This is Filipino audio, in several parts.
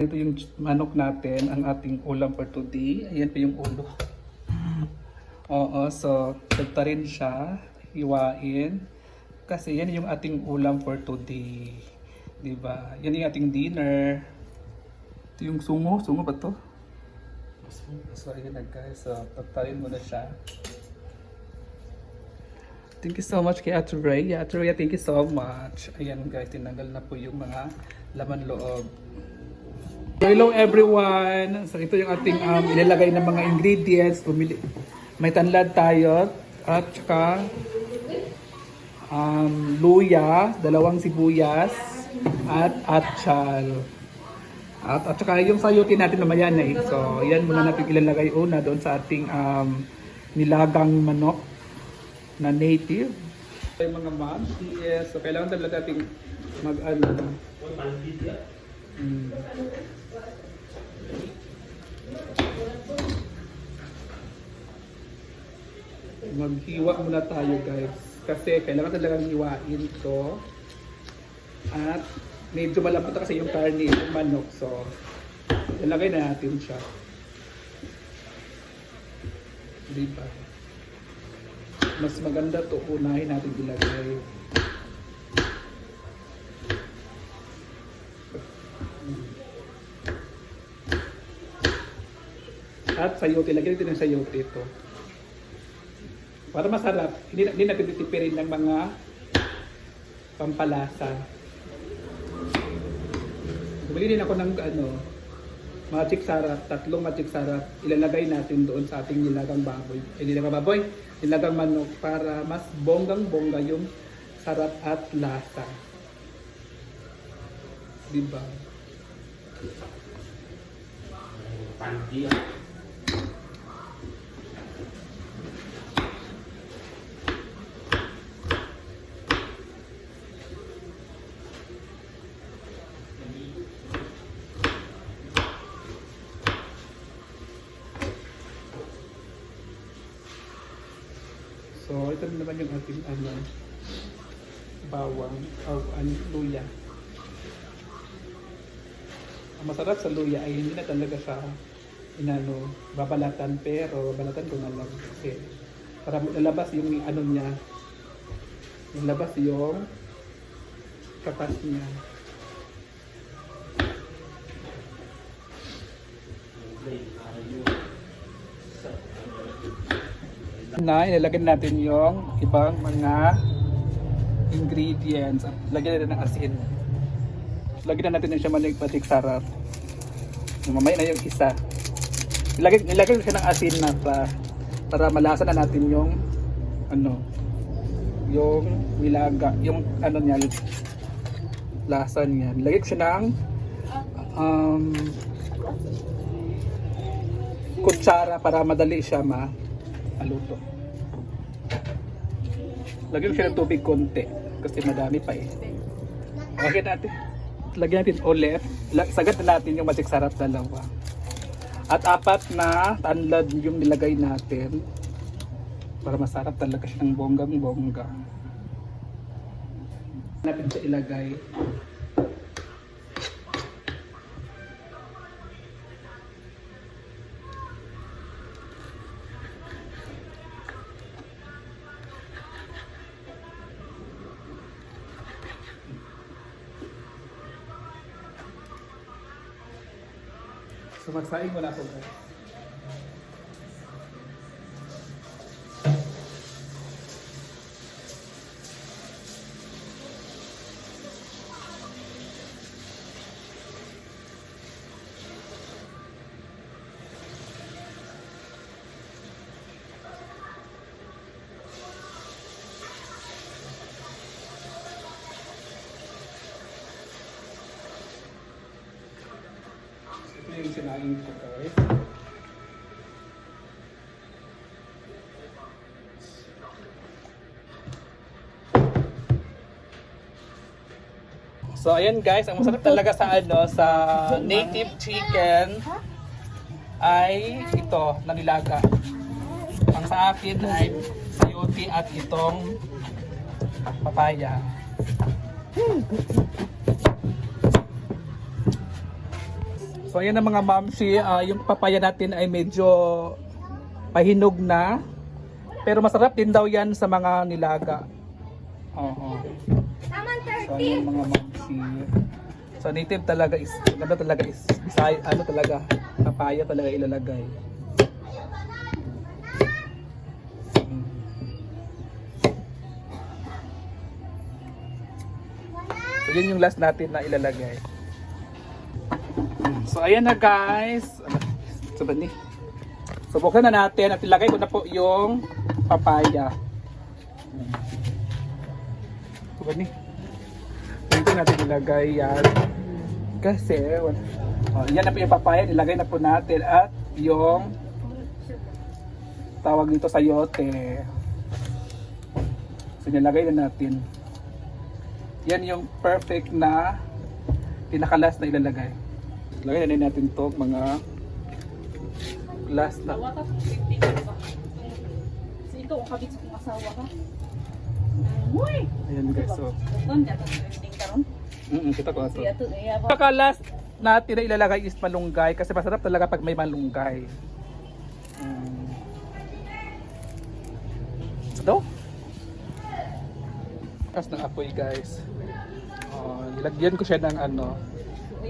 Ito yung manok natin, ang ating ulam for today. Ayan po yung ulo. Oo, so tagta rin siya, hiwain. Kasi yan yung ating ulam for today. Diba? Yan yung ating dinner. Ito yung sungo. Sungo ba to? So ayan na guys, so tagta rin mo na siya. Thank you so much kay Ate Rhea. Ate Rhea, thank you so much. Ayan guys, tinanggal na po yung mga laman loob. Hello everyone! So ito yung ating ilalagay ng mga ingredients. May tanlad tayo at saka luya, 2 sibuyas at atchal. At saka yung sayote natin mamaya na So yan muna natin ilalagay una doon sa ating nilagang manok na native. Yung mga moms, yes. So kailangan talaga natin maghiwa muna tayo guys kasi kailangan talagang hiwain to at medyo malambot kasi yung karne yung manok, so ilagay na natin siya, diba? Mas maganda to unahin natin ilagay. At sayote, lagyan natin ng sayote ito. Para masarap, hindi natin titipirin ng mga pampalasa. Bumili din ako ng magic sarap, 3 magic sarap. Ilalagay natin doon sa ating nilagang baboy. Nilagang manok para mas bonggang-bongga yung sarap at lasa. Diba? Pandi. So, ito naman yung ating bawang o luya. Ang masarap sa luya ay hindi na talaga siya babalatan, pero babalatan ko na lang kasi para lalabas yung niya, lalabas yung katas niya. Na ilalagay natin yung ibang mga ingredients. Lagyan natin ng asin. Lagyan na natin ng siya manig sarap. Mamaya na yung isa. Ilagay ko siya ng asin na para malasa na natin yung yung nilaga, yung niya, lasa niya. Ilagay ko siya ng kutsara para madali siya maluto. Lagyan ko siya ng tubig konti kasi madami pa eh. Lagyan natin ulit. Sagat na natin yung magic sarap 2. At 4 na tanlad yung nilagay natin para masarap talaga siya ng bonggang-bongga. Natin siya ilagay. So magsaing mo na ako guys. Ito yung sinaing ko guys. So ayan guys, ang masarap talaga sa sa native chicken ay ito, na nilaga. Ang sa akin ay sayote at itong papaya. So ayan na mga mamshi, yung papaya natin ay medyo pahinog na. Pero masarap din daw yan sa mga nilaga. Oo. So ayan mga mamshi. So native talaga is, ganda talaga is, Bisaya, ano talaga, papaya talaga ilalagay. So yun yung last natin na ilalagay. So ayan na guys. So bani. So buksan na natin at ilagay ko na po yung papaya. So bani. Dito natin ilagay yan. Kasi yan na po yung papaya, ilagay na po natin at yung tawag dito sayote. So nilagay na natin. Yan yung perfect na pinakalas na ilalagay. Lagay na natin to mga last na. Asawa ka, 50 ka ba? So ikaw, ang kabit sa kong asawa ka. Uy! Ayan guys, so. Kung dyan, trending ka ron. Kita ko ito. Siya to, iya ba? Saka last natin na ilalagay is malunggay kasi masarap talaga pag may malunggay. Ito? Tapos ng apoy guys. Nilagyan ko siya ng ano,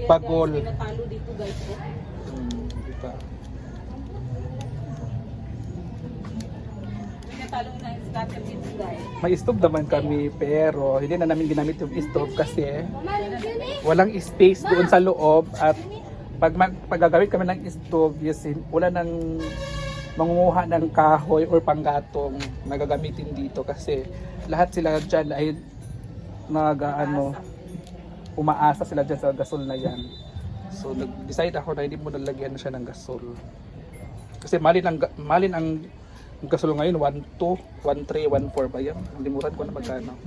bagol. Guys, pinatalo dito guys. Diba? Pinatalo na yung scatter dito guys. May stove naman kami pero hindi na namin ginamit yung stove kasi walang space doon sa loob at pag gagamit kami ng stove, yes, wala nang mangunguha ng kahoy or panggatong na gagamitin dito kasi lahat sila dyan ay umaasa sila dyan sa gasol na yan. So nag-decide ako na hindi mo nalagyan siya ng gasol kasi malin ang gasol ngayon 1.2, 1.3, 1.4 ba yan? Limutan ko na magkano.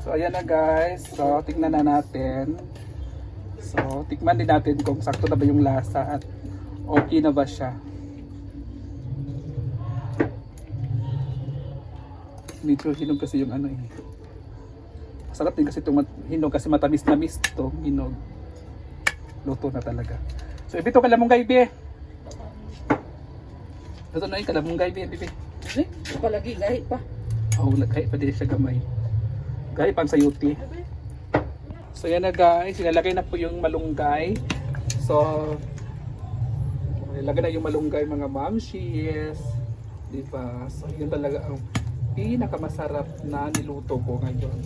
So ayan na guys, so tingnan na natin. So tikman din natin kung sakto na ba yung lasa at okay na ba siya. Medyo hinog kasi yung ano eh. Masarap din kasi itong hinog kasi matamis-tamis itong hinog. Luto na talaga. So ibito kalamunggay be. Luto na yung kalamunggay be. Eh, palagi gahit pa. Oh, kahit pa din siya gamay. Gaya pang sayuti. So yan na guys, ilalagay na po yung malunggay. So ilalagay na yung malunggay mga mamshies. Diba? So yun talaga ang pinakamasarap na niluto ko ngayon.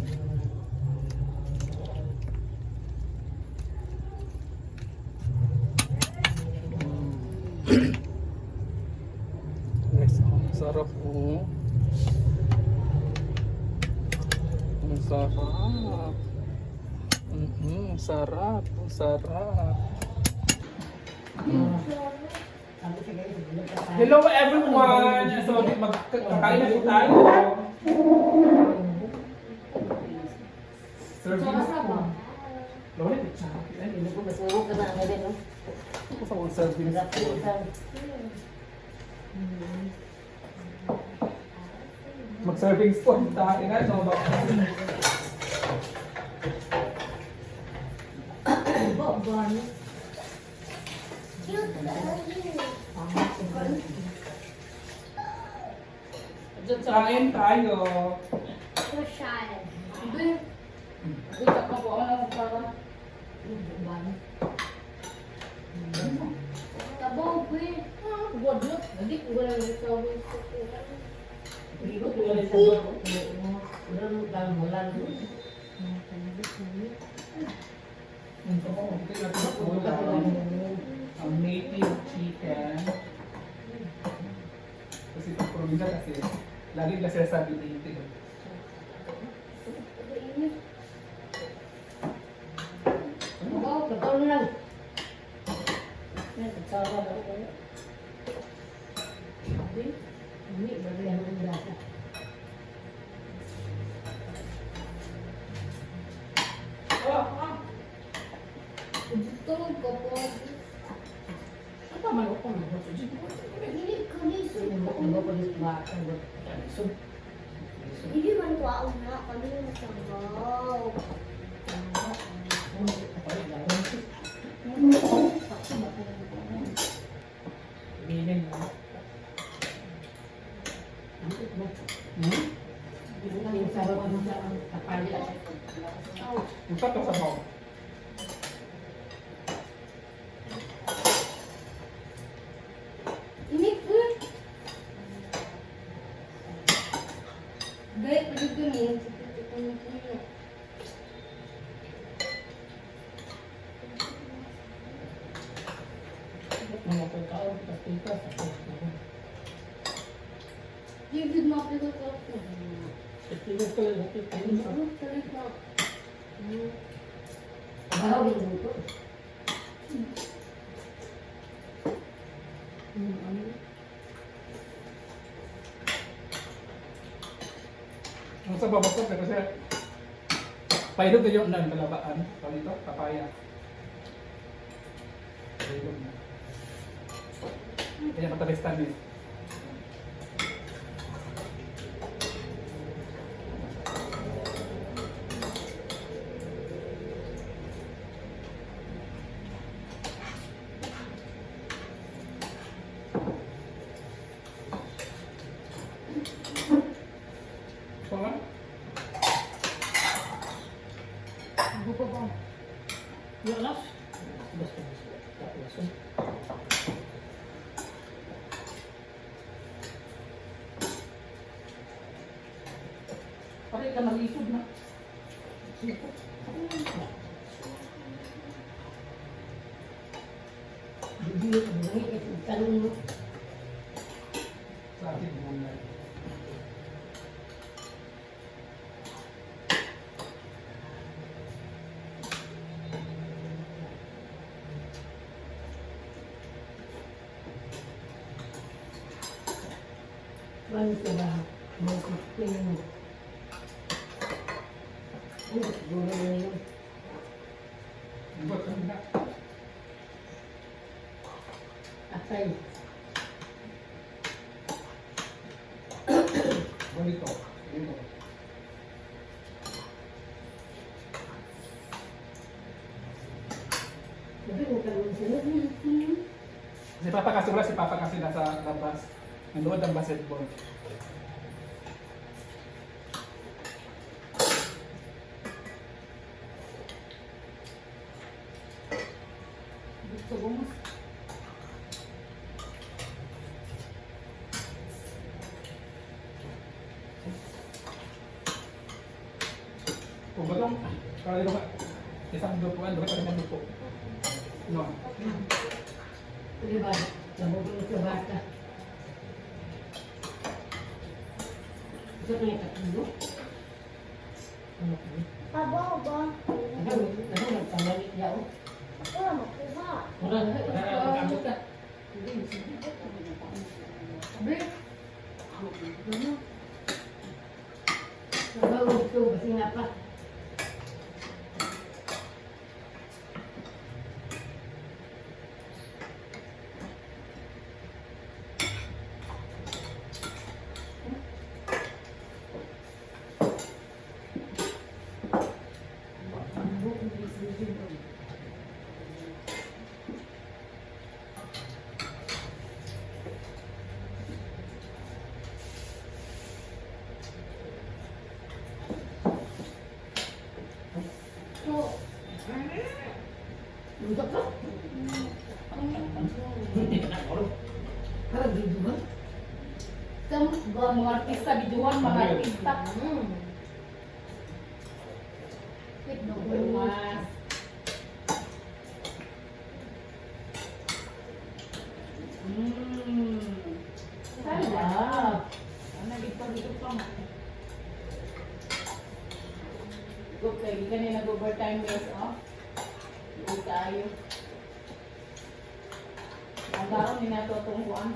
Yes, sarap po. Ang sarap. Sarap. Ang sarap. Hello everyone! So magkakain na po tayo. Serving po. Lola, ito sa mga serving po. Mag-serving spoon tayo na. No? Kain tayo. Ang native chicken. Kasi pag probinsya kasi lagi nila sinasabi native. Hindi man ko ako na kami masabaw. Bilhin mo. Yung sato sa mo. Init po. Baik, begitu nih. Mga pagkaon, pastika, David mo ako ko. pastika ko yung pastika. Salit na. Ang sa babasok na kasi pailog na yung ng kalabaan. Palito, papaya. Pailog na. Kaya matalis-talis. So, nga? Yung alas. Basta. Tapos. Pare ka nalisod na. Sa ating gulay. Ibot ka na. Ganito. Ganito. Si Papa kasi wala, si Papa kasi nasa labas. Nanood ang basketball. Gusto ko mas. Kung ba itong, para dito ka, isang dupuan, doon ka rin ang dupo. No. Pabaw ba? Wala makuha. So, mga artista, biduan, mga artista. Mas. Sarap. Ano, dito pa nga. Okay, hindi ka nila overtime guys, oh. Hindi tayo. Ang karoon din nato itong kuwan.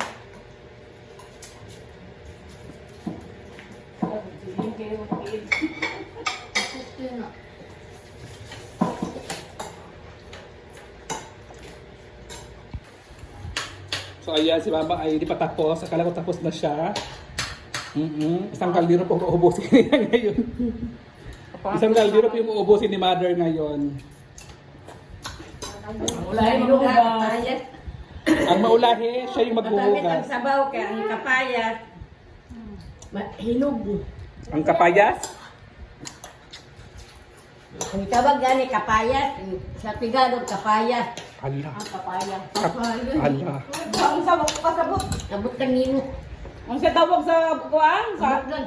Hindi kayo mag-eat. Ito na. So ayan, si Mama ay hindi pa tapos. Akala ko tapos na siya. Isang kaldero po uubusin niya ngayon. Isang kaldero po yung uubusin ni Mother ngayon. Wala yung lugar. Ang maulahi, siya yung Magamit ang maghuhugas. sabaw kaya ang kapayas. Hinog. Ang kapayas? Ang tawag gani kapayas. Sa Tagalog kapayas. Ala. Ang papaya. Ala. Ang sabok kasabot. Abot kang nino. Ang sa tawag sa kuan sa Abot lang.